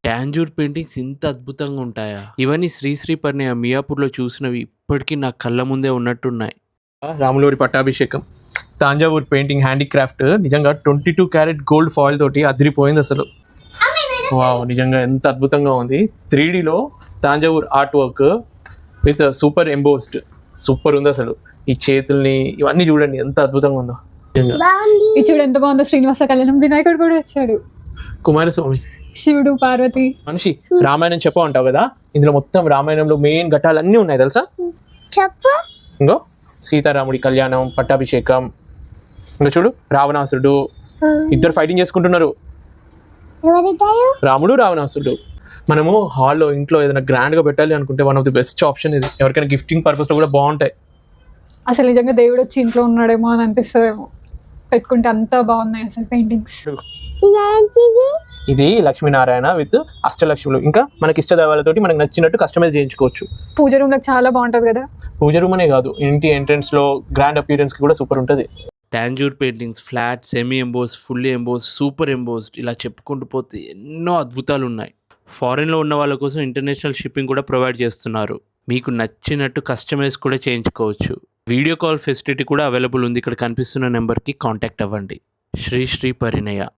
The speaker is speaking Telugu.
టాంజూర్ పెయింటింగ్స్ ఇంత అద్భుతంగా ఉంటాయా? ఇవన్నీ శ్రీశ్రీ పరిణయ మియాపూర్‌లో చూసినవి ఇప్పటికీ నా కళ్ళ ముందే ఉన్నట్టున్నాయి. రాములవారి పట్టాభిషేకం తాంజావూర్ పెయింటింగ్ హ్యాండీక్రాఫ్ట్ నిజంగా 22 క్యారెట్ గోల్డ్ ఫాయిల్ తోటి అదిరిపోయింది అసలు. వావ్, నిజంగా ఎంత అద్భుతంగా ఉంది. 3Dలో Thanjavur art work with super embossed, super ఉంది అసలు. ఈ చేతుల్ని ఇవన్నీ చూడండి ఎంత అద్భుతంగా ఉందో. ఇది చూడు ఎంత బాగుందో. శ్రీనివాస కళ్యాణం, వినాయకుడు కూడా వచ్చాడు, కుమారస్వామి, శివుడు, పార్వతి. మనిషి రామాయణం చెప్పమంటావు కదా, ఇందులో మొత్తం రామాయణంలో మెయిన్ ఘట్టాలన్నీ ఉన్నాయి తెలుసా? ఇంకో సీతారాముడి కళ్యాణం, పట్టాభిషేకం, ఇంకా చూడు రావణాసురుడు, ఇద్దరు ఫైటింగ్ చేసుకుంటున్నారు, రాముడు రావణాసురుడు. మనము హాల్లో ఇంట్లో ఏదైనా గ్రాండ్ గా పెట్టాలి అనుకుంటే one of the best option ఇది. ఎవరికైనా గిఫ్టింగ్ పర్పస్ లో కూడా బాగుంటాయి. అసలు నిజంగా దేవుడు వచ్చి ఇంట్లో ఉన్నాడేమో అని అనిపిస్తుందేమో పెట్టుకుంటే, అంత బాగున్నాయి అసలు పెయింటింగ్స్. ఇది లక్ష్మీనారాయణ విత్ అష్టలక్ష్ములు. ఇంకా మనకి ఇష్ట దేవాలతోటి మనకు నచ్చినట్టు కస్టమైజ్ చేయించుకోవచ్చు. పూజ రూమ్ లో చాలా బాగుంటది కదా. పూజ రూమ్ అనే కాదు, ఇంటి ఎంట్రన్స్ లో గ్రాండ్ అపియరెన్స్ కి కూడా సూపర్ ఉంటుంది. Tanjore paintings flat, semi emboss, fully emboss, super embossed, ఇలా చెప్పుకుంటూ పోతే ఎన్నో అద్భుతాలు ఉన్నాయి. ఫారెన్లో ఉన్న వాళ్ళ కోసం ఇంటర్నేషనల్ షిప్పింగ్ కూడా ప్రొవైడ్ చేస్తున్నారు. మీకు నచ్చినట్టు కస్టమైజ్ కూడా చేయించుకోవచ్చు. వీడియో కాల్ ఫెసిలిటీ కూడా అవైలబుల్ ఉంది. ఇక్కడ కనిపిస్తున్న నెంబర్కి కాంటాక్ట్ అవ్వండి. శ్రీ పరిణయ.